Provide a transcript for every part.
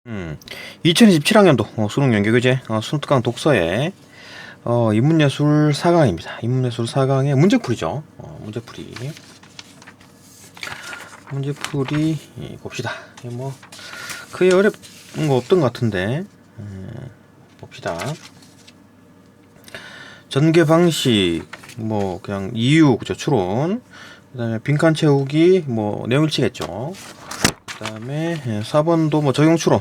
음, 2027학년도 수능 연계교재 순특강 독서의 인문예술 4강입니다. 인문예술 4강의 문제풀이죠. 문제풀이 봅시다. 뭐 크게 어려운 거 없던 것 같은데 봅시다. 전개 방식, 뭐 그냥 이유, 그죠? 추론. 그다음에 빈칸 채우기, 뭐 내용 일치겠죠. 그다음에 4번도 뭐 적용 추론,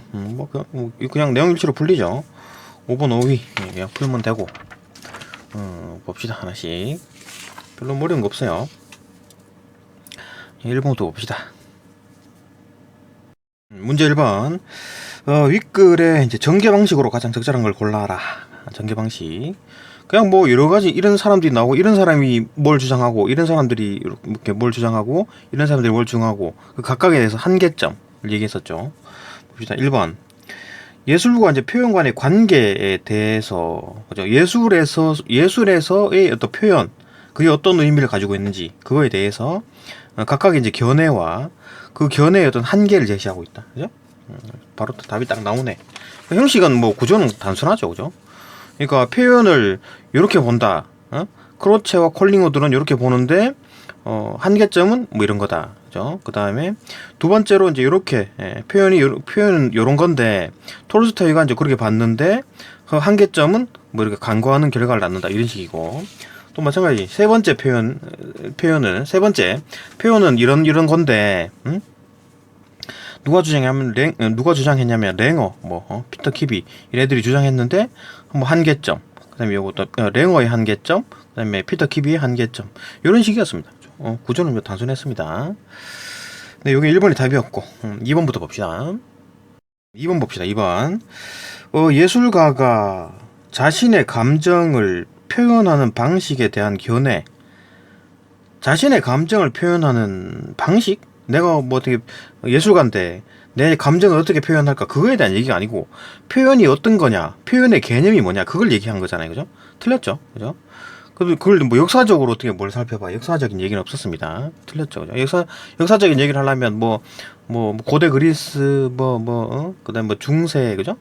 그냥 내용 일치로 풀리죠. 5번 5위 그냥 풀면 되고. 봅시다. 하나씩. 별로 어려운 거 없어요. 1번부터 봅시다. 문제 1번. 윗글에 이제 전개 방식으로 가장 적절한 걸 골라라. 전개 방식. 그냥 뭐 여러 가지 이런 사람들이 나오고, 이런 사람이 뭘 주장하고, 이런 사람들이 이렇게 뭘 주장하고, 이런 사람들이 뭘 주장하고, 그 각각에 대해서 한계점을 얘기했었죠. 봅시다. 1번. 예술과 이제 표현 간의 관계에 대해서, 그죠? 예술에서의 어떤 표현, 그게 어떤 의미를 가지고 있는지, 그거에 대해서 각각의 이제 견해와 그 견해의 어떤 한계를 제시하고 있다. 그죠? 바로 답이 딱 나오네. 형식은 뭐 구조는 단순하죠. 그죠? 그러니까 표현을 이렇게 본다. 크로체와 콜링우드는 이렇게 보는데 한계점은 뭐 이런 거다. 그죠? 그 다음에 두 번째로 이제 이렇게 표현은 요런 건데 톨스토이가 이제 그렇게 봤는데 그 한계점은 뭐 이렇게 간과하는 결과를 낳는다. 이런 식이고, 또 마찬가지 세 번째 표현은 이런 건데 누가 주장했냐면 랭어, 피터 킵이 이래들이 주장했는데 뭐 한계점, 그다음에 요것도 랭어의 한계점, 그다음에 피터 킵의 한계점, 이런 식이었습니다. 구조는 뭐 단순했습니다. 네, 요게 1번이 답이었고, 2번부터 봅시다. 2번 봅시다. 2번. 예술가가 자신의 감정을 표현하는 방식에 대한 견해. 자신의 감정을 표현하는 방식? 내가 뭐 어떻게 예술가인데 내 감정을 어떻게 표현할까, 그거에 대한 얘기가 아니고 표현이 어떤 거냐, 표현의 개념이 뭐냐, 그걸 얘기한 거잖아요. 그죠? 틀렸죠? 그죠? 그걸 뭐 역사적으로 어떻게 뭘 살펴봐. 역사적인 얘기는 없었습니다. 틀렸죠. 그죠? 역사적인 얘기를 하려면 뭐 고대 그리스 그다음 뭐 중세, 그죠?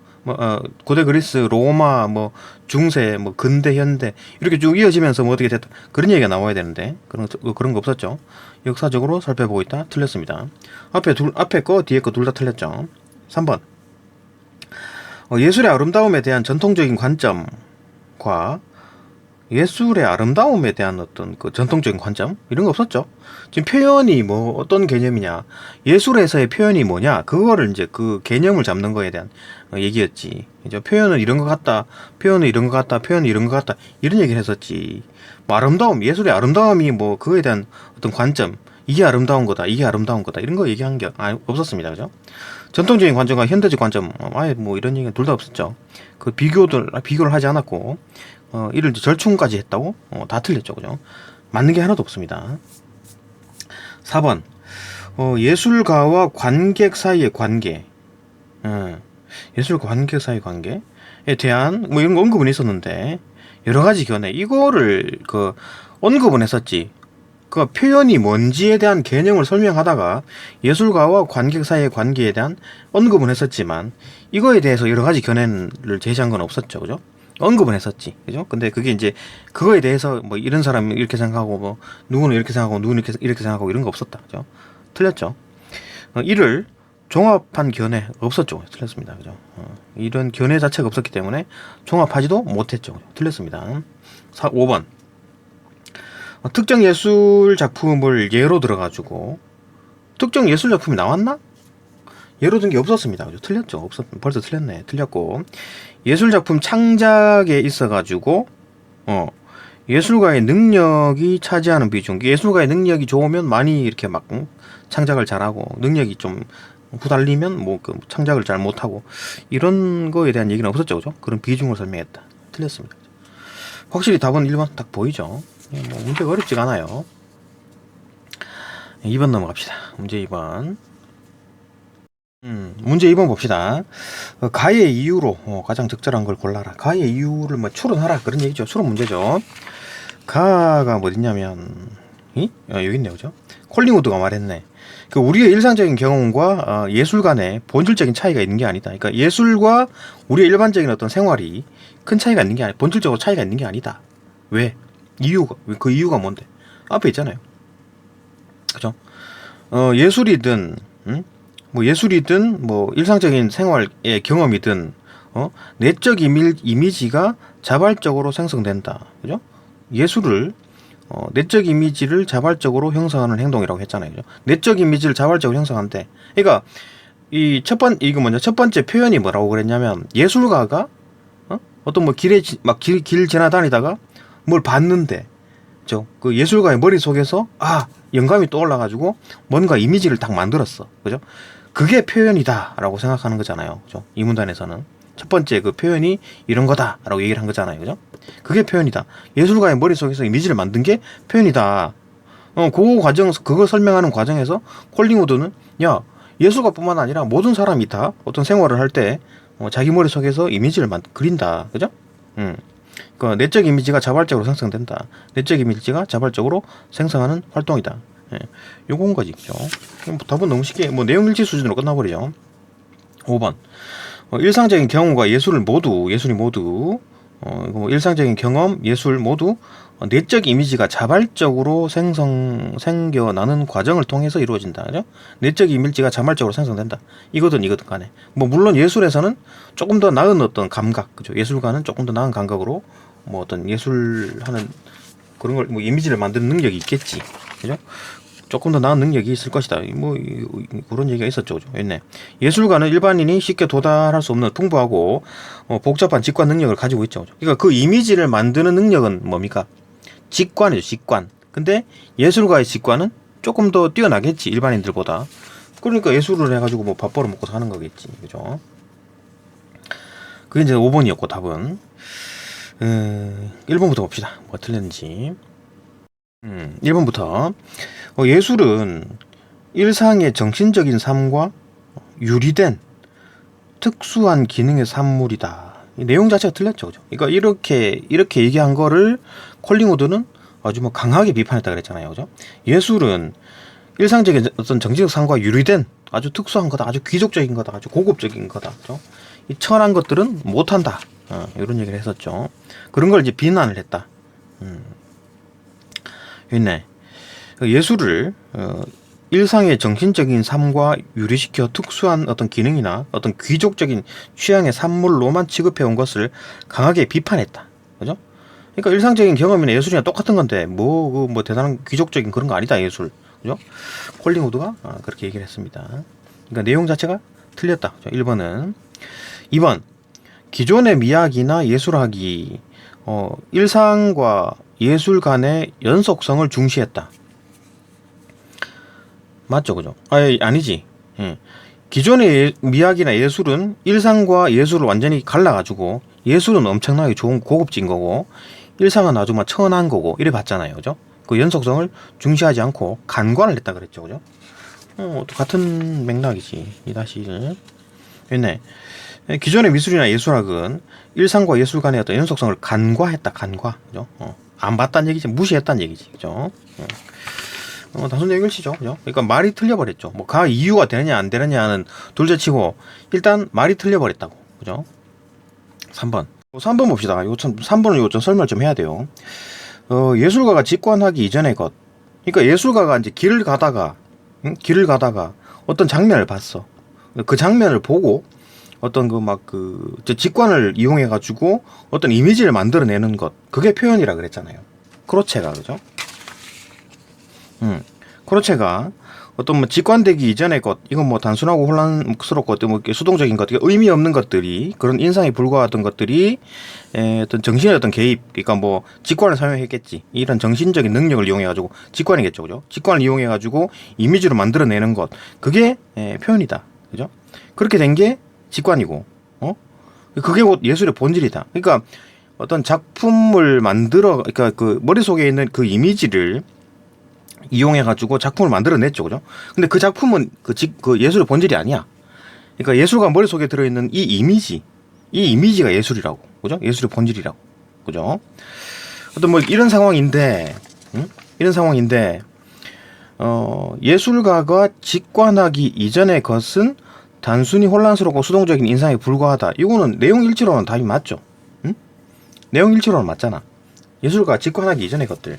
고대 그리스, 로마, 뭐 중세, 뭐 근대, 현대 이렇게 쭉 이어지면서 뭐 어떻게 됐다, 그런 얘기가 나와야 되는데 그런 거 없었죠. 역사적으로 살펴보고 있다. 틀렸습니다. 앞에 거 뒤에 거 둘 다 틀렸죠. 3번. 예술의 아름다움에 대한 전통적인 관점과 예술의 아름다움에 대한 어떤 그 전통적인 관점, 이런 거 없었죠. 지금 표현이 뭐 어떤 개념이냐, 예술에서의 표현이 뭐냐, 그거를 이제 그 개념을 잡는 거에 대한 얘기였지. 이제 표현은 이런 것 같다, 표현은 이런 것 같다, 표현은 이런 것 같다, 이런 얘기를 했었지. 뭐 아름다움, 예술의 아름다움이 뭐 그거에 대한 어떤 관점, 이게 아름다운 거다, 이게 아름다운 거다, 이런 거 얘기한 게 없었습니다. 그죠? 전통적인 관점과 현대적 관점, 아예 뭐 이런 얘기는 둘 다 없었죠. 그 비교를 하지 않았고, 이를 이제 절충까지 했다고? 다 틀렸죠. 그죠? 맞는 게 하나도 없습니다. 4번. 예술가와 관객 사이의 관계. 예술가 관객 사이의 관계에 대한 뭐 이런 거 언급은 있었는데, 여러 가지 견해, 이거를 언급은 했었지. 그 표현이 뭔지에 대한 개념을 설명하다가 예술가와 관객 사이의 관계에 대한 언급은 했었지만, 이거에 대해서 여러 가지 견해를 제시한 건 없었죠. 그죠? 언급은 했었지. 그죠? 근데 그게 이제 그거에 대해서 뭐 이런 사람이 이렇게 생각하고, 뭐 누구는 이렇게 생각하고, 누구는 이렇게 생각하고, 이런 거 없었다. 그죠? 틀렸죠? 이를 종합한 견해 없었죠. 틀렸습니다. 그죠? 이런 견해 자체가 없었기 때문에 종합하지도 못했죠. 그죠? 틀렸습니다. 5번. 특정 예술 작품을 예로 들어가지고, 특정 예술 작품이 나왔나? 예로 든 게 없었습니다. 그죠? 틀렸죠. 벌써 틀렸네. 틀렸고, 예술 작품 창작에 있어가지고, 예술가의 능력이 차지하는 비중, 예술가의 능력이 좋으면 많이 이렇게 막 창작을 잘하고, 능력이 좀 후달리면 창작을 잘 못하고, 이런 거에 대한 얘기는 없었죠. 그죠? 그런 비중을 설명했다. 틀렸습니다. 확실히 답은 1번 딱 보이죠? 뭐 문제가 어렵지가 않아요. 2번 넘어갑시다. 문제 2번. 문제 2번 봅시다. 가의 이유로 가장 적절한 걸 골라라. 가의 이유를 뭐 추론하라, 그런 얘기죠. 추론 문제죠. 가가 뭐 있냐면 여기 있네요. 그죠? 콜링우드가 말했네. 그 우리의 일상적인 경험과 예술 간의 본질적인 차이가 있는 게 아니다. 그러니까 예술과 우리의 일반적인 어떤 생활이 큰 차이가 있는 게 아니, 본질적으로 차이가 있는 게 아니다. 왜? 이유가 그 이유가 뭔데? 앞에 있잖아요. 그죠? 예술이든 뭐 예술이든 뭐 일상적인 생활의 경험이든 내적 이미지가 자발적으로 생성된다. 그죠? 예술을 내적 이미지를 자발적으로 형성하는 행동이라고 했잖아요. 그죠? 내적 이미지를 자발적으로 형성한대. 그러니까 첫 번째 표현이 뭐라고 그랬냐면 예술가가 어떤 뭐 길 지나다니다가 뭘 봤는데, 그죠? 그 예술가의 머릿속에서 영감이 떠올라가지고 뭔가 이미지를 딱 만들었어. 그죠? 그게 표현이다라고 생각하는 거잖아요. 그죠? 이 문단에서는 첫 번째 그 표현이 이런 거다라고 얘기를 한 거잖아요. 그죠? 그게 표현이다. 예술가의 머릿속에서 이미지를 만든 게 표현이다. 그거 설명하는 과정에서 콜링우드는 예술가뿐만 아니라 모든 사람이 다 어떤 생활을 할 때 자기 머릿속에서 이미지를 그린다. 그죠? 그 내적 이미지가 자발적으로 생성된다. 내적 이미지가 자발적으로 생성하는 활동이다. 예. 요건 거지. 그죠? 답은 너무 쉽게 내용 일치 수준으로 끝나버리죠. 5번. 일상적인 경험과 예술이 모두 일상적인 경험, 예술 모두 내적 이미지가 자발적으로 생겨나는 과정을 통해서 이루어진다. 그죠? 내적 이미지가 자발적으로 생성된다. 이거든 간에. 물론 예술에서는 조금 더 나은 어떤 감각, 그죠? 예술가는 조금 더 나은 감각으로 어떤 예술하는 그런 걸 이미지를 만드는 능력이 있겠지. 그죠? 조금 더 나은 능력이 있을 것이다. 그런 얘기가 있었죠. 그죠? 있네. 예술가는 일반인이 쉽게 도달할 수 없는 풍부하고 복잡한 직관 능력을 가지고 있죠. 그죠? 그러니까 그 이미지를 만드는 능력은 뭡니까? 직관이죠. 직관. 근데 예술가의 직관은 조금 더 뛰어나겠지. 일반인들보다. 그러니까 예술을 해가지고 밥 벌어 먹고 사는 거겠지. 그죠? 그게 이제 5번이었고 답은 1번부터 봅시다. 뭐가 틀렸는지. 1번부터 예술은 일상의 정신적인 삶과 유리된 특수한 기능의 산물이다. 이 내용 자체가 틀렸죠. 그죠? 그러니까 이렇게 얘기한 거를 콜링우드는 아주 강하게 비판했다 그랬잖아요. 그죠? 예술은 일상적인 어떤 정신적 삶과 유리된 아주 특수한 거다. 아주 귀족적인 거다. 아주 고급적인 거다. 그죠? 이 천한 것들은 못한다. 이런 얘기를 했었죠. 그런 걸 이제 비난을 했다. 있네. 예술을 일상의 정신적인 삶과 유리시켜 특수한 어떤 기능이나 어떤 귀족적인 취향의 산물로만 취급해온 것을 강하게 비판했다. 그죠? 그러니까 일상적인 경험이나 예술이나 똑같은 건데 대단한 귀족적인 그런 거 아니다. 예술. 그죠? 콜링우드가 그렇게 얘기를 했습니다. 그러니까 내용 자체가 틀렸다. 1번은. 2번. 기존의 미학이나 예술학이 일상과 예술 간의 연속성을 중시했다. 맞죠, 그죠? 아니지. 기존의 미학이나 예술은 일상과 예술을 완전히 갈라가지고 예술은 엄청나게 좋은 고급진 거고 일상은 아주 천한 거고 이래 봤잖아요, 그죠? 그 연속성을 중시하지 않고 간과를 했다 그랬죠, 그죠? 또 같은 맥락이지. 이 다시 있네. 기존의 미술이나 예술학은 일상과 예술 간의 어떤 연속성을 간과했다. 그죠? 안 봤다는 얘기지. 무시했다는 얘기지. 그죠? 단순 연결치죠. 그죠? 그러니까 말이 틀려버렸죠. 가 이유가 되느냐 안 되느냐는 둘째치고 일단 말이 틀려버렸다고. 그죠? 3번. 3번 봅시다. 3번은 좀 설명을 좀 해야 돼요. 예술가가 직관하기 이전의 것. 그러니까 예술가가 이제 길을 가다가 어떤 장면을 봤어. 그 장면을 보고 어떤 직관을 이용해 가지고 어떤 이미지를 만들어내는 것, 그게 표현이라 그랬잖아요. 크로체가. 그죠? 크로체가 어떤 직관되기 이전의 것, 이건 단순하고 혼란스럽고 어떤 수동적인 것, 의미 없는 것들이, 그런 인상에 불과하던 것들이 어떤 정신의 어떤 개입, 그러니까 직관을 사용했겠지. 이런 정신적인 능력을 이용해 가지고 직관이겠죠. 그죠? 직관을 이용해 가지고 이미지로 만들어내는 것, 그게 표현이다. 그죠? 그렇게 된 게 직관이고, 그게 곧 예술의 본질이다. 그러니까 어떤 작품을 그러니까 그 머릿속에 있는 그 이미지를 이용해가지고 작품을 만들어냈죠. 그죠? 근데 그 작품은 그 예술의 본질이 아니야. 그러니까 예술가 머릿속에 들어있는 이 이미지가 예술이라고. 그죠? 예술의 본질이라고. 그죠? 어떤 이런 상황인데, 예술가가 직관하기 이전의 것은 단순히 혼란스럽고 수동적인 인상에 불과하다. 이거는 내용 일치로는 답이 맞죠. 응? 내용 일치로는 맞잖아. 예술가가 직관하기 이전의 것들.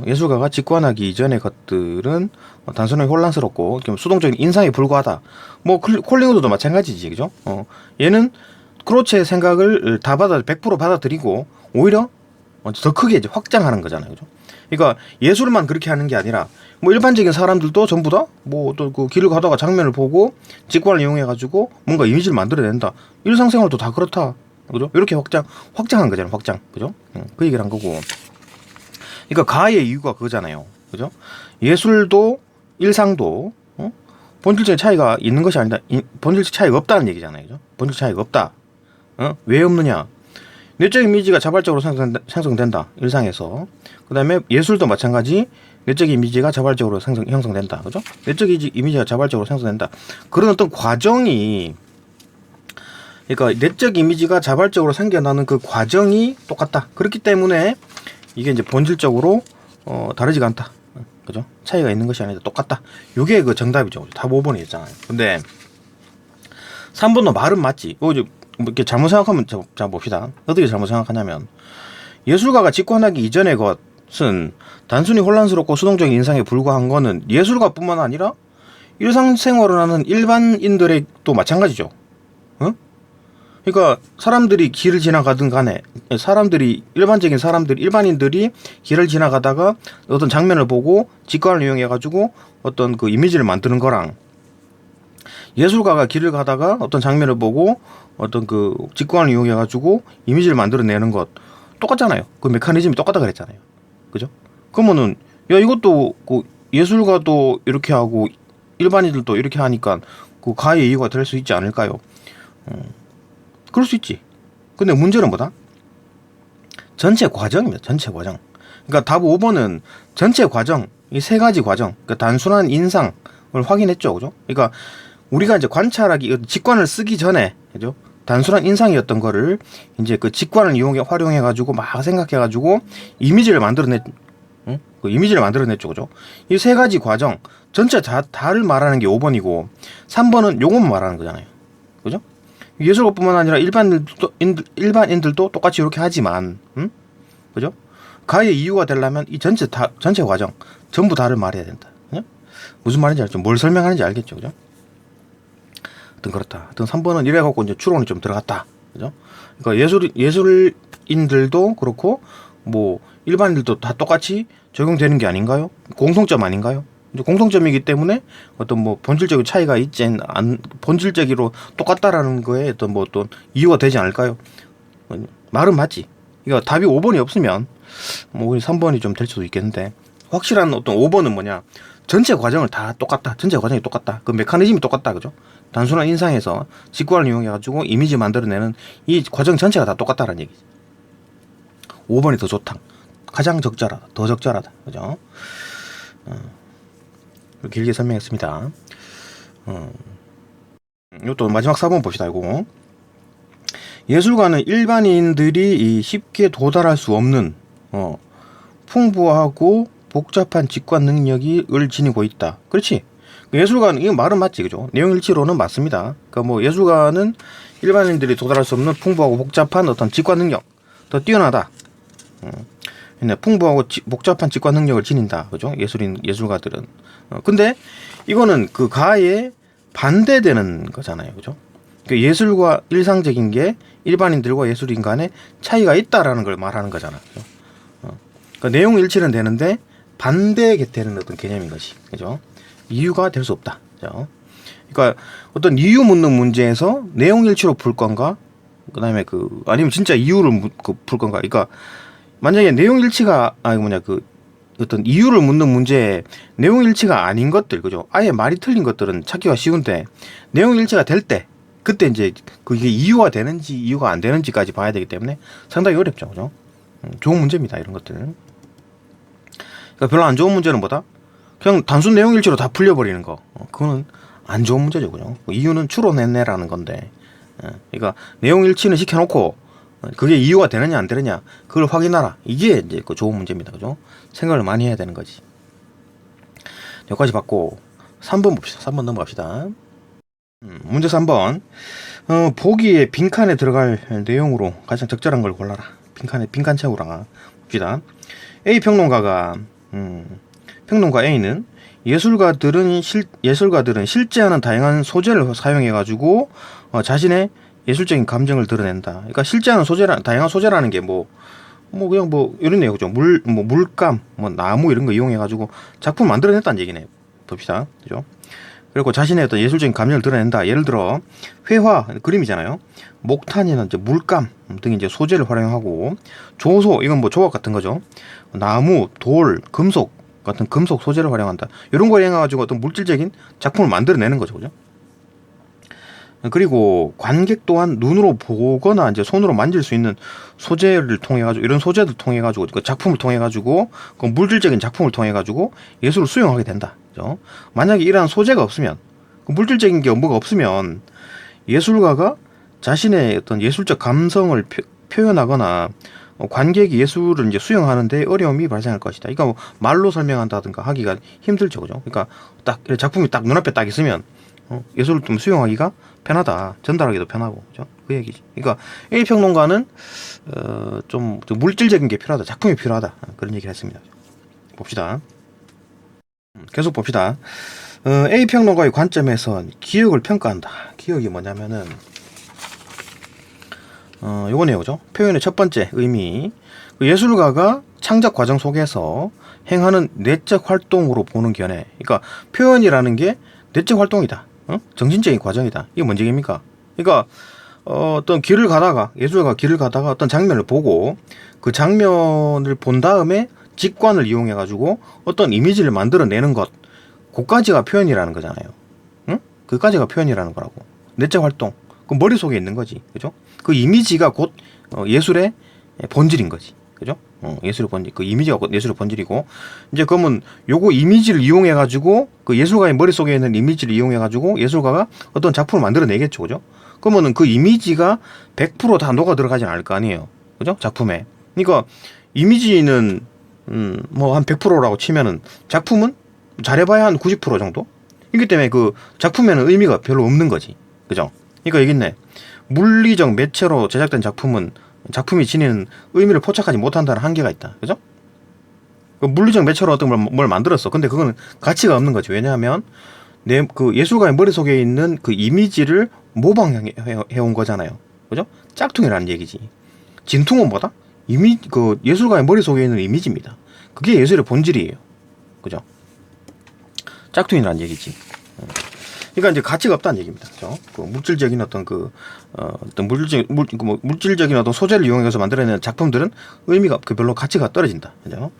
예술가가 직관하기 이전의 것들은 단순히 혼란스럽고 좀 수동적인 인상에 불과하다. 뭐 콜링우드도 마찬가지지, 그죠? 얘는 크로체의 생각을 다 100% 받아들이고 오히려 더 크게 이제 확장하는 거잖아요, 그죠? 그러니까 예술만 그렇게 하는 게 아니라 뭐 일반적인 사람들도 전부 다 뭐 또 그 길을 가다가 장면을 보고 직관을 이용해 가지고 뭔가 이미지를 만들어낸다. 일상생활도 다 그렇다, 그죠? 이렇게 확장한 거잖아요, 확장, 그죠? 그 얘기를 한 거고. 그러니까 가의 이유가 그거잖아요, 그죠? 예술도 일상도 본질적인 차이가 있는 것이 아니다. 본질적 차이가 없다는 얘기잖아요, 그죠? 본질 차이가 없다. 왜 없느냐? 내적 이미지가 자발적으로 생성된다. 일상에서. 그 다음에 예술도 마찬가지. 내적 이미지가 자발적으로 형성된다. 그죠? 내적 이미지가 자발적으로 생성된다. 그런 어떤 과정이, 그러니까 내적 이미지가 자발적으로 생겨나는 그 과정이 똑같다. 그렇기 때문에 이게 이제 본질적으로 다르지가 않다. 그죠? 차이가 있는 것이 아니다. 똑같다. 요게 그 정답이죠. 답 5번이었잖아요. 근데 3번도 말은 맞지. 이렇게 잘못 생각하면, 자 봅시다. 어떻게 잘못 생각하냐면, 예술가가 직관하기 이전의 것은 단순히 혼란스럽고 수동적인 인상에 불과한 거는 예술가뿐만 아니라 일상생활을 하는 일반인들도 마찬가지죠. 그러니까 사람들이 길을 지나가든 간에 일반적인 일반인들이 길을 지나가다가 어떤 장면을 보고 직관을 이용해 가지고 어떤 그 이미지를 만드는 거랑, 예술가가 길을 가다가 어떤 장면을 보고 어떤 그 직관을 이용해 가지고 이미지를 만들어내는 것 똑같잖아요. 그 메커니즘이 똑같다 그랬잖아요, 그죠? 그러면은 야, 이것도 그 예술가도 이렇게 하고 일반인들도 이렇게 하니까 그 가의 이유가 될 수 있지 않을까요? 그럴 수 있지. 근데 문제는 뭐다? 전체 과정입니다. 전체 과정. 그러니까 답 5번은 전체 과정, 이 세 가지 과정, 그러니까 단순한 인상을 확인했죠, 그죠? 그러니까 우리가 이제 직관을 쓰기 전에, 그죠? 단순한 인상이었던 거를 이제 그 직관을 활용해가지고 막 생각해가지고 이미지를 만들어냈죠, 그죠? 이 세 가지 과정, 전체 다를 말하는 게 5번이고, 3번은 요것만 말하는 거잖아요, 그죠? 예술가뿐만 아니라 일반인들도 똑같이 이렇게 하지만, 그죠? 가의 이유가 되려면 이 전체 과정, 전부 다를 말해야 된다. 그죠? 무슨 말인지 알죠? 뭘 설명하는지 알겠죠, 그죠? 하여튼 그렇다. 하여튼 3번은 이래갖고 이제 추론이 좀 들어갔다. 그죠? 그러니까 예술인들도 그렇고, 뭐, 일반인들도 다 똑같이 적용되는 게 아닌가요? 공통점 아닌가요? 이제 공통점이기 때문에 어떤 뭐 본질적인 차이가 본질적으로 똑같다라는 거에 어떤 뭐 어떤 이유가 되지 않을까요? 말은 맞지. 그러니까 답이 5번이 없으면 뭐 우리 3번이 좀 될 수도 있겠는데, 확실한 어떤 5번은 뭐냐? 전체 과정을 다 똑같다. 전체 과정이 똑같다. 그 메커니즘이 똑같다. 그죠? 단순한 인상에서 직관을 이용해가지고 이미지 만들어내는 이 과정 전체가 다 똑같다라는 얘기지. 5번이 더 좋다. 가장 적절하다. 더 적절하다. 그죠? 길게 설명했습니다. 이것도 마지막 4번 봅시다. 이거. 예술가는 일반인들이 쉽게 도달할 수 없는 풍부하고 복잡한 직관 능력을 지니고 있다. 그렇지? 예술가는, 이거 말은 맞지, 그죠? 내용 일치로는 맞습니다. 그러니까 뭐 예술가는 일반인들이 도달할 수 없는 풍부하고 복잡한 어떤 직관 능력, 더 뛰어나다. 풍부하고 복잡한 직관 능력을 지닌다, 그죠? 예술가들은. 근데 이거는 그 가에 반대되는 거잖아요, 그죠? 그러니까 예술과 일상적인 게 일반인들과 예술인 간에 차이가 있다라는 걸 말하는 거잖아, 그죠? 그러니까 내용 일치는 되는데 반대되는 어떤 개념인 것이, 그죠? 이유가 될 수 없다, 그죠? 그러니까 어떤 이유 묻는 문제에서 내용 일치로 풀 건가, 그다음에 아니면 진짜 이유를 풀 건가. 그러니까 만약에 내용 일치가 어떤 이유를 묻는 문제에 내용 일치가 아닌 것들, 그죠? 아예 말이 틀린 것들은 찾기가 쉬운데, 내용 일치가 될 때, 그때 이제 그게 이유가 되는지 이유가 안 되는지까지 봐야 되기 때문에 상당히 어렵죠, 그죠? 좋은 문제입니다, 이런 것들. 그러니까 별로 안 좋은 문제는 뭐다? 그냥 단순 내용 일치로 다 풀려버리는 거. 그거는 안 좋은 문제죠, 그죠? 이유는 추론해내라는 건데. 그러니까 내용 일치는 시켜놓고 그게 이유가 되느냐 안 되느냐 그걸 확인하라. 이게 이제 그 좋은 문제입니다, 그죠? 생각을 많이 해야 되는 거지. 여기까지 받고 3번 봅시다. 3번 넘어갑시다. 문제 3번. 보기에 빈칸에 들어갈 내용으로 가장 적절한 걸 골라라. 빈칸 채우라. 봅시다. A 평론가 A는 예술가들은 실제하는 다양한 소재를 사용해가지고 자신의 예술적인 감정을 드러낸다. 그러니까 실제하는 다양한 소재라는 게 그냥 이런 내용이죠. 물감, 나무 이런 거 이용해가지고 작품을 만들어냈다는 얘기네. 봅시다. 그죠? 그리고 자신의 어떤 예술적인 감정을 드러낸다. 예를 들어 회화, 그림이잖아요. 목탄이나 이제 물감 등의 이제 소재를 활용하고 조소, 이건 조각 같은 거죠. 나무, 돌, 금속 같은 금속 소재를 활용한다. 이런 걸 이용해가지고 어떤 물질적인 작품을 만들어내는 거죠, 그죠? 그리고 관객 또한 눈으로 보거나 이제 손으로 만질 수 있는 소재를 통해 가지고 이런 소재를 통해 가지고 그 작품을 통해 가지고 그 물질적인 작품을 통해 가지고 예술을 수용하게 된다. 그죠? 만약에 이러한 소재가 없으면 그 물질적인 게 뭐가 없으면 예술가가 자신의 어떤 예술적 감성을 표현하거나 관객이 예술을 이제 수용하는데 어려움이 발생할 것이다. 그러니까 말로 설명한다든가 하기가 힘들죠, 그죠? 그러니까 딱 작품이 딱 눈앞에 딱 있으면 예술을 좀 수용하기가 편하다. 전달하기도 편하고, 그죠? 그 얘기지. 그러니까 A 평론가는 좀 물질적인 게 필요하다. 작품이 필요하다. 그런 얘기를 했습니다. 봅시다. 계속 봅시다. A 평론가의 관점에서 기억을 평가한다. 기억이 뭐냐면은 요거네요, 그죠? 표현의 첫 번째 의미. 예술가가 창작 과정 속에서 행하는 내적 활동으로 보는 견해. 그러니까 표현이라는 게 내적 활동이다. 정신적인 과정이다. 이게 뭔 얘기입니까? 그러니까 어떤 길을 가다가 예술가가 길을 가다가 어떤 장면을 보고 그 장면을 본 다음에 직관을 이용해 가지고 어떤 이미지를 만들어내는 것, 그까지가 표현이라는 거잖아요. 응? 그까지가 표현이라는 거라고. 내적 활동. 그 머릿속에 있는 거지. 그죠? 그 이미지가 곧 예술의 본질인 거지. 그죠? 예술의 본질. 그 이미지가 곧 예술의 본질이고, 이제 그러면 요거 이미지를 이용해 가지고 그 예술가의 머릿속에 있는 이미지를 이용해 가지고 예술가가 어떤 작품을 만들어 내겠죠. 그죠? 그러면은 그 이미지가 100% 다 녹아 들어가진 않을 거 아니에요. 그죠? 작품에. 그러니까 이미지는 한 100%라고 치면은 작품은 잘해봐야 한 90% 정도? 이기 때문에 그 작품에는 의미가 별로 없는 거지. 그죠? 그러니까 여기있네. 물리적 매체로 제작된 작품은 작품이 지니는 의미를 포착하지 못한다는 한계가 있다. 그죠? 그 물리적 매체로 어떤 뭘 만들었어. 근데 그거는 가치가 없는 거지. 왜냐하면 그 예술가의 머릿속에 있는 그 이미지를 모방해온 거잖아요. 그죠? 짝퉁이라는 얘기지. 진퉁은 뭐다? 그 예술가의 머릿속에 있는 이미지입니다. 그게 예술의 본질이에요. 그죠? 짝퉁이라는 얘기지. 그러니까 이제 가치가 없다는 얘기입니다. 그죠? 그 물질적인 어떤 물질적인 어떤 소재를 이용해서 만들어내는 작품들은 의미가 별로 가치가 떨어진다. 그죠?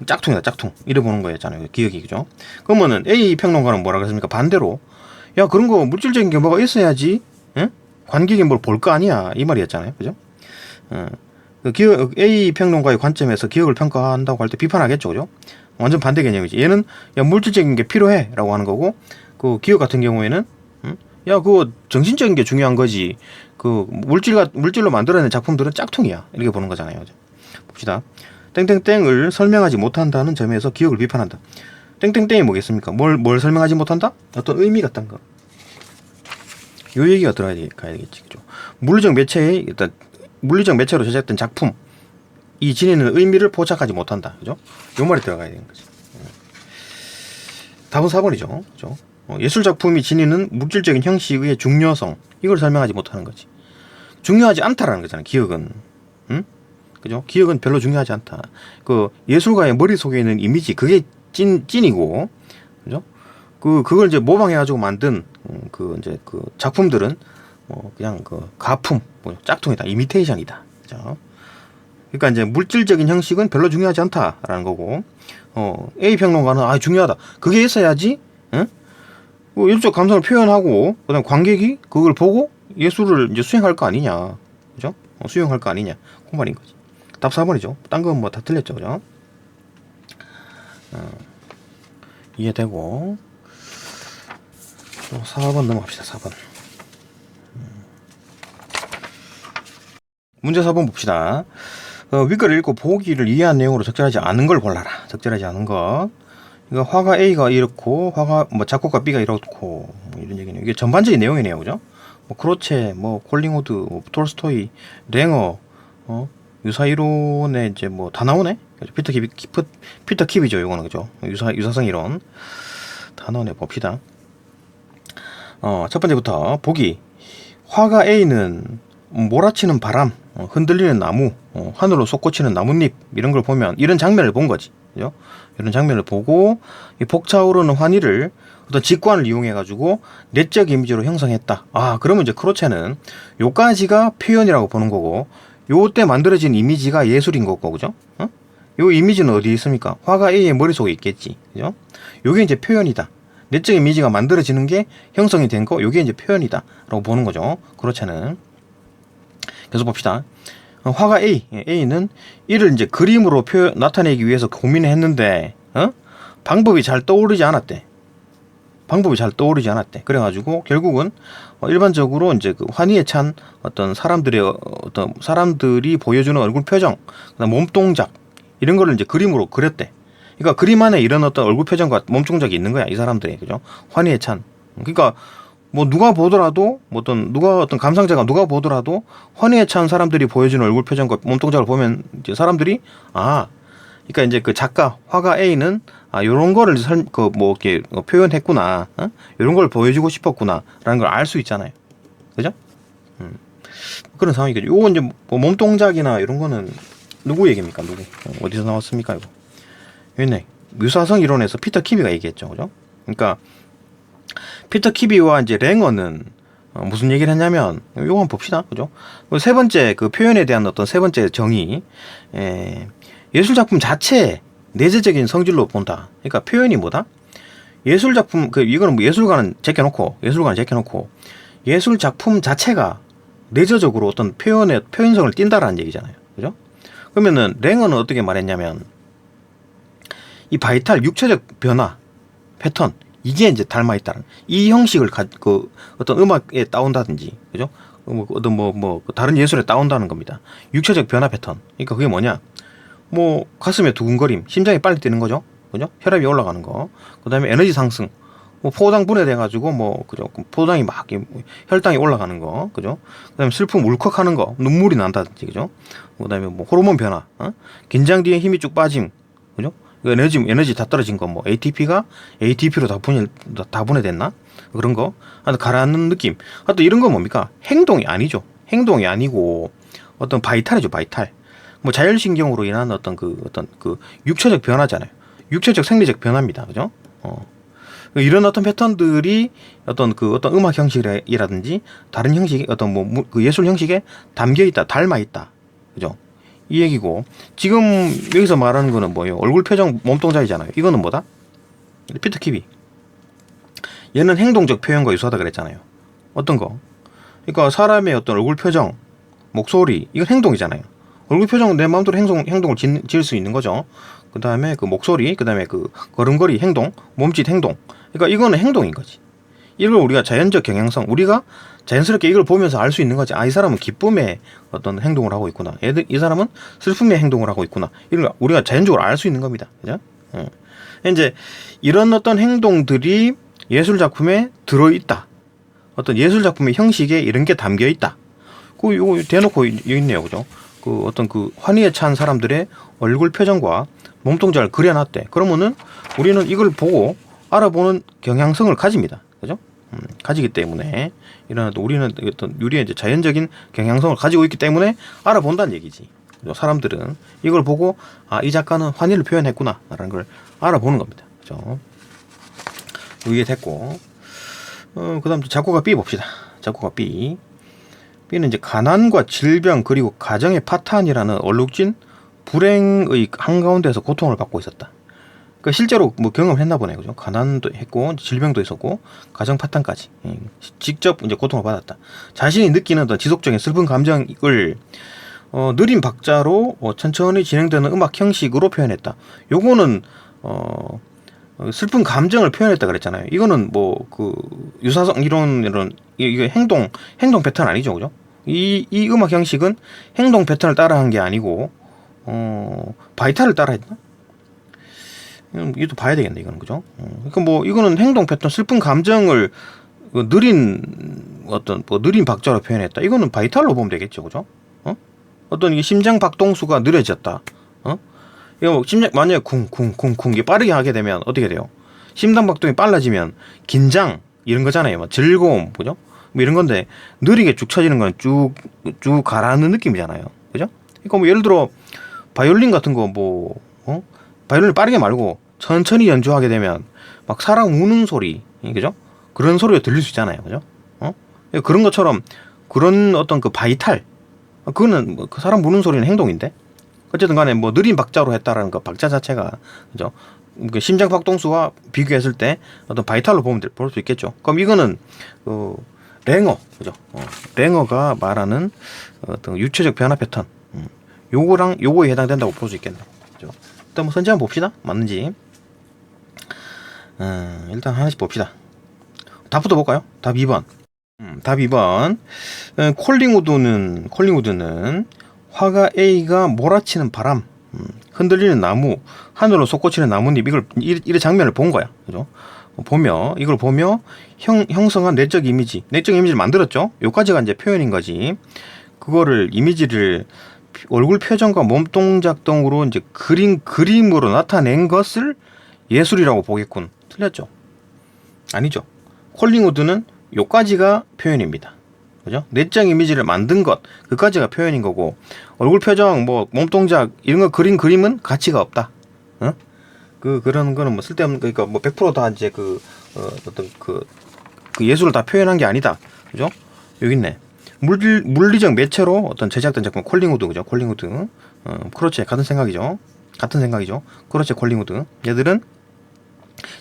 짝퉁이다, 짝퉁. 이래 보는 거였잖아요. 기억이. 그죠? 그러면은 A 평론가는 뭐라 그랬습니까? 반대로, 야, 그런 거 물질적인 게 뭐가 있어야지, 응? 관객이 뭘 볼 거 아니야. 이 말이었잖아요. 그죠? A 평론가의 관점에서 기억을 평가한다고 할 때 비판하겠죠. 그죠? 완전 반대 개념이지. 얘는, 야, 물질적인 게 필요해. 라고 하는 거고, 그 기억 같은 경우에는, 야, 그거 정신적인 게 중요한 거지. 그 물질로 만들어낸 작품들은 짝퉁이야. 이렇게 보는 거잖아요. 그죠? 봅시다. 땡땡땡을 설명하지 못한다는 점에서 기억을 비판한다. 땡땡땡이 뭐겠습니까? 뭘 설명하지 못한다? 어떤 의미 같은 거. 요 얘기가 들어가야 되겠지. 그죠? 물리적 매체로 제작된 작품, 이 지니는 의미를 포착하지 못한다. 그죠? 요 말이 들어가야 되는 거지. 답은 4번이죠. 그죠? 예술 작품이 지니는 물질적인 형식의 중요성, 이걸 설명하지 못하는 거지. 중요하지 않다라는 거잖아. 기억은. 응? 그죠? 기억은 별로 중요하지 않다. 그 예술가의 머릿속에 있는 이미지, 그게 찐이고, 그죠? 그걸 이제 모방해가지고 만든 그 작품들은 그냥 그 가품, 짝퉁이다, 이미테이션이다. 그죠? 그러니까 이제 물질적인 형식은 별로 중요하지 않다라는 거고, A 평론가는 중요하다. 그게 있어야지, 응? 예술적 감성을 표현하고, 그다음 관객이 그걸 보고 예술을 이제 수행할 거 아니냐, 그죠? 수용할 거 아니냐, 그 말인 거지. 답 4번이죠. 딴 건 뭐 다 틀렸죠, 그죠? 이해되고. 4번 넘어갑시다. 4번. 문제 4번 봅시다. 위글 읽고 보기를 이해한 내용으로 적절하지 않은 걸 골라라. 적절하지 않은 거. 그러니까 화가 A가 이렇고 화가 뭐 작곡가 B가 이렇고 뭐 이런 얘기네요. 이게 전반적인 내용이네요, 그죠? 뭐 크로체, 뭐 콜링우드, 뭐 톨스토이, 랭어, 유사 이론에 이제 뭐 다 나오네. 그죠? 피터 킵이죠, 이거는 그죠? 유사성 이론 다 나오네. 봅시다. 첫 번째부터 보기. 화가 A는 몰아치는 바람, 흔들리는 나무, 하늘로 솟구치는 나뭇잎 이런 걸 보면 이런 장면을 본 거지. 그죠? 이런 장면을 보고 이 벅차오르는 환희를 어떤 직관을 이용해 가지고 내적 이미지로 형성했다. 그러면 이제 크로체는 요까지가 표현이라고 보는 거고 요때 만들어진 이미지가 예술인 거고, 그죠? 요 이미지는 어디 있습니까? 화가 A의 머릿속에 있겠지. 그죠? 요게 이제 표현이다. 내적 이미지가 만들어지는 게 형성이 된 거, 요게 이제 표현이다 라고 보는 거죠. 크로체는. 계속 봅시다. 화가 A는 이를 이제 그림으로 나타내기 위해서 고민을 했는데, 방법이 잘 떠오르지 않았대. 그래가지고 결국은 일반적으로 이제 그 환희에 찬 어떤 사람들이 보여주는 얼굴 표정, 그다음 몸 동작 이런 거를 이제 그림으로 그렸대. 그러니까 그림 안에 이런 어떤 얼굴 표정과 몸 동작이 있는 거야, 이 사람들이. 그죠? 환희에 찬. 그러니까 뭐 누가 보더라도 어떤 감상자가 누가 보더라도 환희에 찬 사람들이 보여주는 얼굴 표정과 몸 동작을 보면 이제 사람들이 그러니까 이제 그 작가 화가 A는 요런 거를 이렇게 표현했구나, 요런 걸 보여주고 싶었구나라는 걸 알 수 있잖아요, 그죠? 그런 상황이겠죠. 요거 이제 뭐 몸 동작이나 이런 거는 누구 얘기입니까? 누구? 어디서 나왔습니까? 이거 있네. 유사성 이론에서 피터 키비가 얘기했죠, 그죠? 그러니까 피터 키비와 이제 랭어는 무슨 얘기를 했냐면, 요거 한번 봅시다, 그죠? 세 번째 그 표현에 대한 어떤 세 번째 정의, 예술 작품 자체의 내재적인 성질로 본다. 그러니까 표현이 뭐다? 예술 작품, 이거는 뭐 예술가는 제껴놓고 예술 작품 자체가 내재적으로 어떤 표현성을 띈다라는 얘기잖아요, 그죠? 그러면은 랭어는 어떻게 말했냐면, 이 바이탈 육체적 변화 패턴, 이게 이제 닮아 있다는 이 형식을 어떤 음악에 따온다든지, 그죠? 어떤 다른 예술에 따온다는 겁니다. 육체적 변화 패턴. 그러니까 그게 뭐냐? 뭐 가슴에 두근거림, 심장이 빨리 뛰는 거죠, 그죠? 혈압이 올라가는 거, 그다음에 에너지 상승, 뭐 포도당 분해돼 가지고 그죠? 포도당이 막 혈당이 올라가는 거, 그죠? 그다음에 슬픔 울컥하는 거, 눈물이 난다든지, 그죠? 그다음에 뭐 호르몬 변화, 긴장 뒤에 힘이 쭉 빠짐, 그죠? 에너지 다 떨어진 거, 뭐 ATP로 다 분해됐나? 그런 거, 가라앉는 느낌. 또 이런 건 뭡니까? 행동이 아니죠. 행동이 아니고 어떤 바이탈이죠, 바이탈. 뭐 자율신경으로 인한 어떤 육체적 변화잖아요. 육체적 생리적 변화입니다, 그죠? 이런 어떤 패턴들이 어떤 음악 형식이라든지 다른 형식, 그 예술 형식에 담겨 있다, 닮아 있다, 그죠? 이 얘기고, 지금 여기서 말하는 거는 뭐예요? 얼굴 표정, 몸 동작이잖아요. 이거는 뭐다? 피터 킵이. 얘는 행동적 표현과 유사하다 그랬잖아요. 어떤 거? 그러니까 사람의 어떤 얼굴 표정, 목소리, 이건 행동이잖아요. 얼굴 표정은 내 마음대로 행동을 지을 수 있는 거죠. 그 다음에 그 목소리, 그 다음에 그 걸음걸이 행동, 몸짓 행동. 그러니까 이거는 행동인 거지. 이걸 우리가 자연적 경향성, 우리가 자연스럽게 이걸 보면서 알 수 있는 거지. 이 사람은 기쁨의 어떤 행동을 하고 있구나. 이 사람은 슬픔의 행동을 하고 있구나. 이걸 우리가 자연적으로 알 수 있는 겁니다. 그죠? 이제 이런 어떤 행동들이 예술 작품에 들어있다. 어떤 예술 작품의 형식에 이런 게 담겨 있다. 이거 대놓고 여기 있네요, 그죠? 환희에 찬 사람들의 얼굴 표정과 몸동작을 그려놨대. 그러면은 우리는 이걸 보고 알아보는 경향성을 가집니다. 그죠? 가지기 때문에 우리는 어떤 유리의 이제 자연적인 경향성을 가지고 있기 때문에 알아본다는 얘기지. 그죠? 사람들은 이걸 보고 이 작가는 환희를 표현했구나라는 걸 알아보는 겁니다. 그죠? 이게 됐고, 그다음 작곡가 B 봅시다. 작곡가 B. B는 이제 가난과 질병 그리고 가정의 파탄이라는 얼룩진 불행의 한가운데서 고통을 받고 있었다. 그러니까 실제로 뭐 경험을 했나 보네, 그죠? 가난도 했고 질병도 있었고 가정 파탄까지 직접 이제 고통을 받았다. 자신이 느끼는 어떤 지속적인 슬픈 감정을 느린 박자로 천천히 진행되는 음악 형식으로 표현했다. 요거는 슬픈 감정을 표현했다 그랬잖아요. 이거는 유사성 이런 이게 행동 패턴 아니죠, 그죠? 이 음악 형식은 행동 패턴을 따라한 게 아니고 바이탈을 따라했나? 이것도 봐야 되겠네, 이거는. 그죠? 그러니까 뭐, 이거는 행동 패턴, 슬픈 감정을 느린, 느린 박자로 표현했다. 이거는 바이탈로 보면 되겠죠. 그죠? 어떤 이게 심장 박동수가 느려졌다. 이거 뭐 만약에 쿵쿵쿵쿵 이게 빠르게 하게 되면 어떻게 돼요? 심장 박동이 빨라지면 긴장 이런 거잖아요. 뭐 즐거움, 그죠? 뭐 이런 건데 느리게 쭉 쳐지는 건 쭉 가라앉는 느낌이잖아요. 그죠? 그러니까 뭐 예를 들어 바이올린 같은 거 바이올린을 빠르게 말고 천천히 연주하게 되면 막 사람 우는 소리, 그죠? 그런 소리가 들릴 수 있잖아요. 그죠? 그런 것처럼 그런 어떤 그 바이탈, 그거는 뭐 그 사람 우는 소리는 행동인데 어쨌든 간에 뭐 느린 박자로 했다라는 거 박자 자체가, 그죠? 심장 박동수와 비교했을 때 어떤 바이탈로 볼 수 있겠죠. 그럼 이거는 랭어, 그죠? 랭어가 말하는 어떤 유체적 변화 패턴, 요거랑 요거에 해당된다고 볼 수 있겠네요. 그죠? 일단 뭐 선지 한번 봅시다. 맞는지. 일단 하나씩 봅시다. 답부터 볼까요? 답 2번. 답 2번. 콜링우드는 화가 A가 몰아치는 바람, 흔들리는 나무, 하늘로 솟구치는 나뭇잎, 이런 장면을 본 거야. 그죠? 이걸 보며 형성한 내적 이미지를 만들었죠? 요까지가 이제 표현인 거지. 그거를, 이미지를 얼굴 표정과 몸 동작 등으로 이제 그림으로 나타낸 것을 예술이라고 보겠군. 틀렸죠? 아니죠. 콜링우드는 요까지가 표현입니다. 그죠? 내적 이미지를 만든 것, 그까지가 표현인 거고, 얼굴 표정, 뭐, 몸 동작, 이런 거 그림은 가치가 없다. 그런 거는 뭐 쓸데없는, 그러니까 뭐 100%다 이제 어떤 그 예술을 다 표현한 게 아니다. 그죠? 여기 있네. 물리적 매체로 어떤 제작된 작품, 콜링우드, 그죠? 콜링우드. 그렇지. 같은 생각이죠. 그렇지. 콜링우드. 얘들은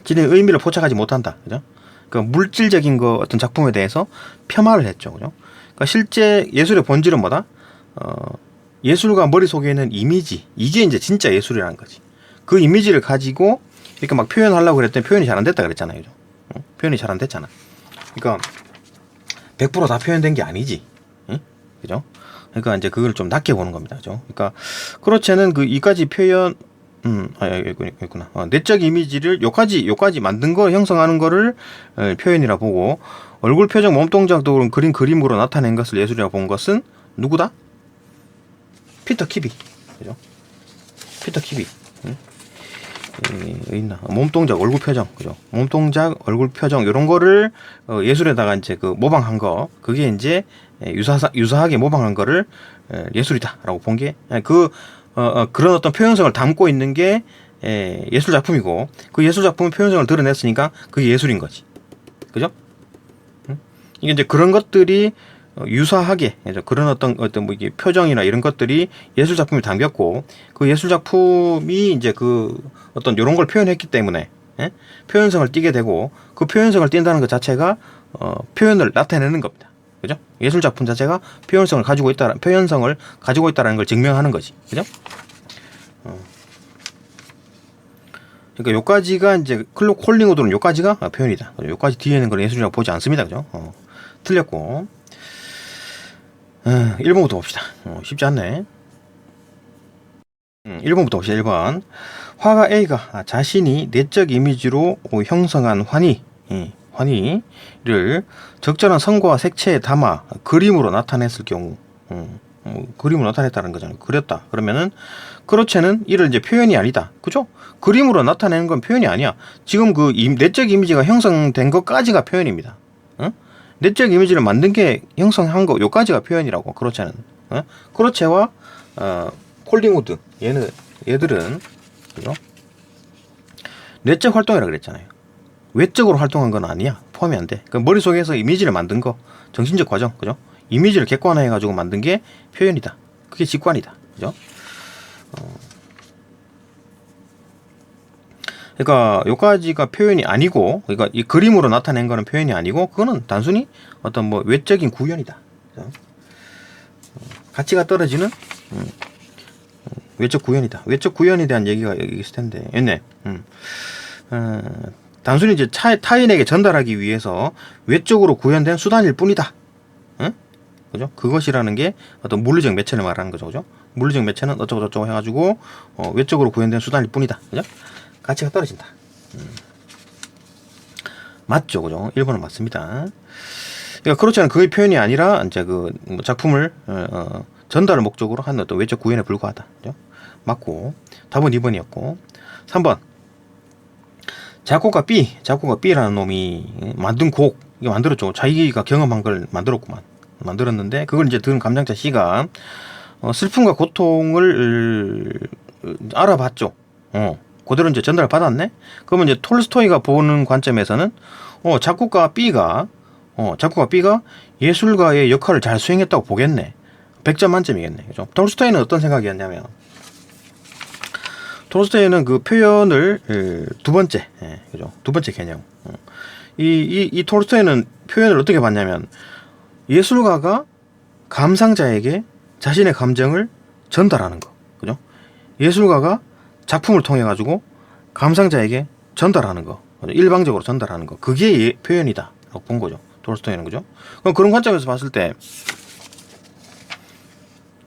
진의 의미를 포착하지 못한다. 그죠? 그러니까 물질적인 어떤 작품에 대해서 폄하를 했죠. 그죠? 그러니까 실제 예술의 본질은 뭐다? 예술가 머릿속에 있는 이미지. 이게 이제 진짜 예술이라는 거지. 그 이미지를 가지고 이렇게 막 표현하려고 그랬더니 표현이 잘 안 됐다 그랬잖아요. 그죠? 표현이 잘 안 됐잖아. 그러니까 100%다 표현된 게 아니지. 그죠? 그러니까 이제 그걸 좀 낮게 보는 겁니다. 그죠? 그러니까 크로체는 이까지 표현, 여기 있구나. 내적 이미지를 요까지 만든 거, 형성하는 거를 표현이라 보고, 얼굴 표정, 몸 동작 등으로 그림으로 나타낸 것을 예술이라고 본 것은 누구다? 피터 키비. 그죠? 피터 키비. 있나? 몸 동작, 얼굴 표정. 그죠? 몸 동작, 얼굴 표정, 요런 거를 예술에다가 이제 모방한 거, 그게 이제 유사하게 모방한 거를 예술이다라고 본 게, 그런 어떤 표현성을 담고 있는 게 예술 작품이고, 그 예술 작품의 표현성을 드러냈으니까 그게 예술인 거지. 그죠? 이게 이제 그런 것들이 유사하게, 그런 어떤 뭐 이게 표정이나 이런 것들이 예술 작품에 담겼고, 그 예술 작품이 이제 어떤 요런 걸 표현했기 때문에 표현성을 띠게 되고, 그 표현성을 띈다는 것 자체가 표현을 나타내는 겁니다. 그죠? 예술 작품 자체가 표현성을 가지고 있다라는 걸 증명하는 거지. 그죠? 그러니까 요까지가 이제 콜링우드는 요까지가 표현이다. 요까지 뒤에 있는 걸 예술이라고 보지 않습니다. 그죠? 틀렸고. 1번부터 봅시다. 쉽지 않네. 1번부터 봅시다. 1번. 화가 A가 자신이 내적 이미지로 형성한 환희를 적절한 선과 색채에 담아 그림으로 나타냈을 경우, 그림으로 나타냈다는 거잖아요. 그렸다. 그러면은 크로체는 이를 이제 표현이 아니다. 그죠? 그림으로 나타내는 건 표현이 아니야. 지금 내적 이미지가 형성된 것까지가 표현입니다. 내적 이미지를 만든 게 형성한 거, 요까지가 표현이라고. 크로체는. 크로체와 콜링우드, 얘들은 그죠? 내적 활동이라 그랬잖아요. 외적으로 활동한 건 아니야. 포함이 안 돼. 그러니까 머릿속에서 이미지를 만든 거, 정신적 과정, 그죠? 이미지를 객관화해가지고 만든 게 표현이다. 그게 직관이다. 그죠? 그러니까 요까지가 표현이 아니고, 그러니까 이 그림으로 나타낸 거는 표현이 아니고, 그거는 단순히 어떤 뭐 외적인 구현이다. 그죠? 가치가 떨어지는 외적 구현이다. 외적 구현에 대한 얘기가 여기 있을 텐데, 있네. 단순히 이제 타인에게 전달하기 위해서 외적으로 구현된 수단일 뿐이다. 그죠? 그것이라는 게 어떤 물리적 매체를 말하는 거죠. 그죠? 물리적 매체는 어쩌고 저쩌고 해가지고 외적으로 구현된 수단일 뿐이다. 그죠? 가치가 떨어진다. 맞죠, 그죠? 1번은 맞습니다. 그러니까 그렇지 않은 그의 표현이 아니라 이제 그 작품을 전달을 목적으로 하는 어떤 외적 구현에 불과하다. 그죠? 맞고 답은 2번이었고 3번 작곡가 B라는 놈이 만든 곡 이거 만들었죠. 자기가 경험한 걸 만들었는데 그걸 이제 들은 감상자 C가 슬픔과 고통을 알아봤죠. 그대로 이제 전달을 받았네. 그러면 이제 톨스토이가 보는 관점에서는 작곡가 B가 예술가의 역할을 잘 수행했다고 보겠네. 100점 만점이겠네. 그죠? 톨스토이는 어떤 생각이었냐면 톨스토이는 그 표현을 두 번째, 그죠? 두 번째 개념. 이 톨스토이는 표현을 어떻게 봤냐면 예술가가 감상자에게 자신의 감정을 전달하는 거, 그죠? 예술가가 작품을 통해 가지고 감상자에게 전달하는 거, 그죠? 일방적으로 전달하는 거, 그게 표현이다라고 본 거죠. 톨스토이는 그죠? 그럼 그런 관점에서 봤을 때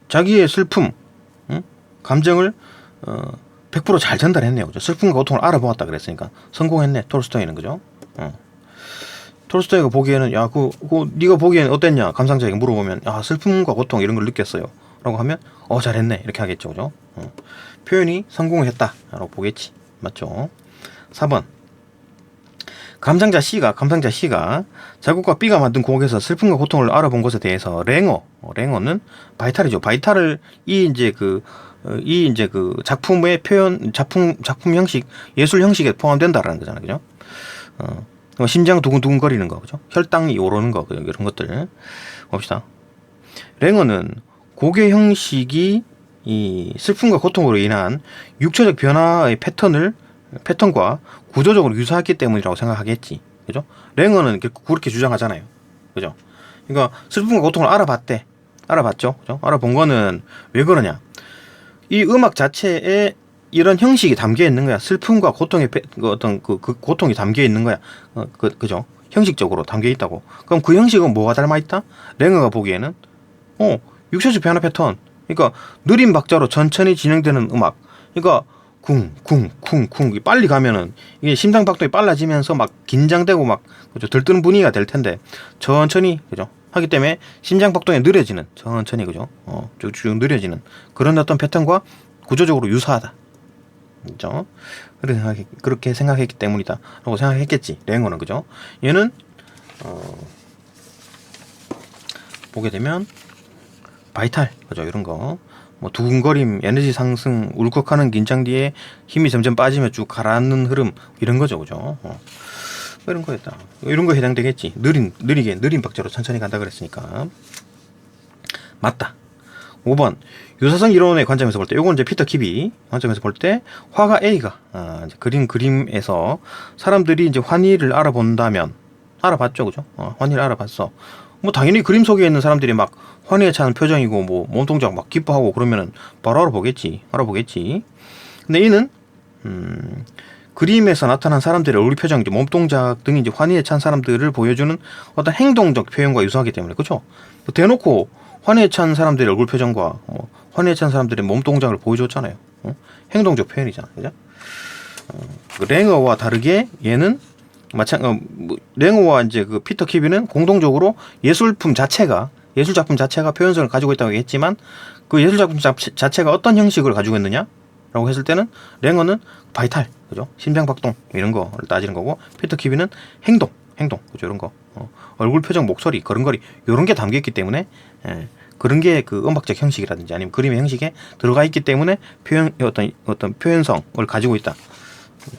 자기의 슬픔, 감정을 100% 잘 전달했네요. 그죠? 슬픔과 고통을 알아보았다 그랬으니까 성공했네. 톨스토이는 그죠? 톨스토이가 보기에는 야, 네가 보기에는 어땠냐? 감상자에게 물어보면 슬픔과 고통 이런 걸 느꼈어요. 라고 하면 잘했네. 이렇게 하겠죠. 그죠? 표현이 성공했다. 라고 보겠지. 맞죠? 4번. 감상자 C가 작곡가 B가 만든 곡에서 슬픔과 고통을 알아본 것에 대해서 랭어는 바이탈이죠. 바이탈을 이 작품의 표현, 작품 형식, 예술 형식에 포함된다라는 거잖아요. 그죠? 심장 두근두근 거리는 거, 그죠? 혈당이 오르는 거, 이런 것들 봅시다. 랭어는 곡의 형식이 이 슬픔과 고통으로 인한 육체적 변화의 패턴과 구조적으로 유사했기 때문이라고 생각하겠지. 그죠? 랭어는 그렇게 주장하잖아요. 그죠? 그러니까 슬픔과 고통을 알아봤죠. 그죠? 알아본 거는 왜 그러냐? 이 음악 자체에 이런 형식이 담겨 있는 거야. 슬픔과 고통의 어떤 그 고통이 담겨 있는 거야. 그죠? 형식적으로 담겨 있다고. 그럼 그 형식은 뭐가 닮아 있다? 랭어가 보기에는 육체적 변화 패턴. 그러니까 느린 박자로 천천히 진행되는 음악. 그러니까 쿵쿵쿵쿵 빨리 가면은 이게 심장 박동이 빨라지면서 막 긴장되고 막 그죠? 들뜨는 분위기가 될 텐데 천천히 그죠? 하기 때문에 심장 박동이 느려지는 천천히 그죠? 쭉 느려지는 그런 어떤 패턴과 구조적으로 유사하다. 그죠? 그렇게 생각했기 때문이다. 라고 생각했겠지. 랭어는 그죠? 얘는 보게 되면 바이탈 그죠? 이런 거 두근거림, 에너지 상승, 울컥하는 긴장 뒤에 힘이 점점 빠지며 쭉 가라앉는 흐름 이런 거죠, 그죠? 이런 거였다. 이런 거 해당되겠지. 느린 박자로 천천히 간다 그랬으니까 맞다. 5번 유사성 이론의 관점에서 볼 때, 요건 이제 피터 킵이 관점에서 볼 때 화가 A가 이제 그림에서 사람들이 이제 환희를 알아본다면 알아봤죠, 그죠? 환희를 알아봤어. 당연히 그림 속에 있는 사람들이 막 환희에 차는 표정이고 몸동작 막 기뻐하고 그러면은 바로 알아보겠지. 근데 이는 그림에서 나타난 사람들의 얼굴 표정, 이제 몸동작 등이 이제 환희에 찬 사람들을 보여주는 어떤 행동적 표현과 유사하기 때문에 그렇죠. 대놓고 환희에 찬 사람들의 얼굴 표정과 환희에 찬 사람들의 몸동작을 보여줬잖아요. 행동적 표현이잖아, 그죠? 랭어와 다르게 얘는 랭어와 이제 그 피터 키비는 공동적으로 예술 작품 자체가 표현성을 가지고 있다고 했지만 그 예술 작품 자체가 어떤 형식을 가지고 있느냐라고 했을 때는 랭어는 바이탈, 그죠? 심장 박동 이런 거를 따지는 거고 피터 키비는 행동, 그죠? 이런 거, 얼굴 표정, 목소리, 걸음걸이 이런 게 담겨 있기 때문에 그런 게 그 음악적 형식이라든지 아니면 그림의 형식에 들어가 있기 때문에 어떤 표현성을 가지고 있다.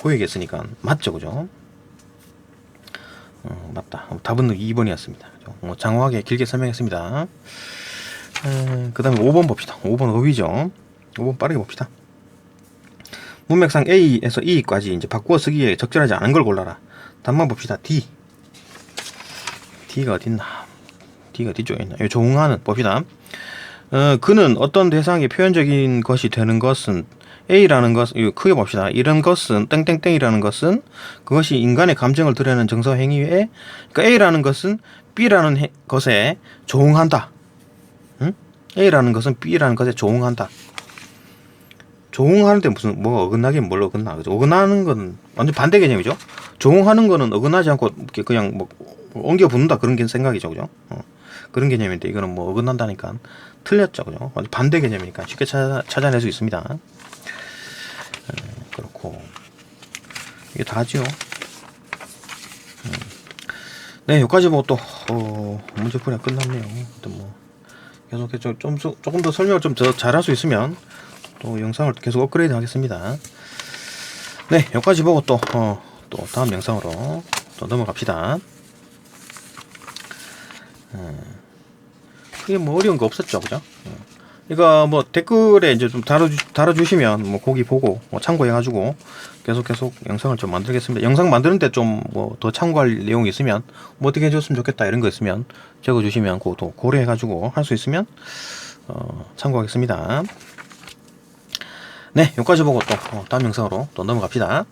그 얘기했으니까 맞죠, 그죠? 맞다. 답은 2번이었습니다. 장황하게 길게 설명했습니다. 그 다음에 5번 봅시다. 5번 어휘죠. 5번 빠르게 봅시다. 문맥상 A에서 E까지 이제 바꾸어 쓰기에 적절하지 않은 걸 골라라. 답만 봅시다. D가 어딨나? D가 뒤쪽에 있나? 조응하는 봅시다. 그는 어떤 대상이 표현적인 것이 되는 것은 A라는 것, 이거 크게 봅시다. 이런 것은 땡땡땡이라는 것은 그것이 인간의 감정을 드러내는 정서 행위 외에, 그러니까 A라는 것은 B라는 것에 조응한다. A라는 것은 B라는 것에 조응한다. 조응하는데 무슨 뭐 어긋나긴 뭘 어긋나. 그죠? 어긋나는 건 완전 반대 개념이죠. 조응하는 거는 어긋나지 않고 이렇게 그냥 뭐 옮겨 붙는다 그런 게 생각이죠. 그죠? 그런 개념인데 이거는 뭐 어긋난다니까 틀렸죠. 그죠? 완전 반대 개념이니까 쉽게 찾아낼 수 있습니다. 그렇고 이게 다죠. 네, 여기까지 뭐 또 문제풀이가 끝났네요. 뭐 계속 조금 더 설명을 좀 더 잘할 수 있으면 또 영상을 계속 업그레이드 하겠습니다. 네, 여기까지 보고 또 다음 영상으로 또 넘어갑시다. 그게 뭐 어려운 거 없었죠, 그죠? 이거 뭐 댓글에 이제 좀 달아주시면 뭐 거기 보고 뭐 참고해가지고 계속 영상을 좀 만들겠습니다. 영상 만드는데 좀 뭐 더 참고할 내용이 있으면 뭐 어떻게 해줬으면 좋겠다 이런 거 있으면 적어주시면 그것도 고려해가지고 할 수 있으면 참고하겠습니다. 네, 여기까지 보고 또 다음 영상으로 또 넘어갑시다.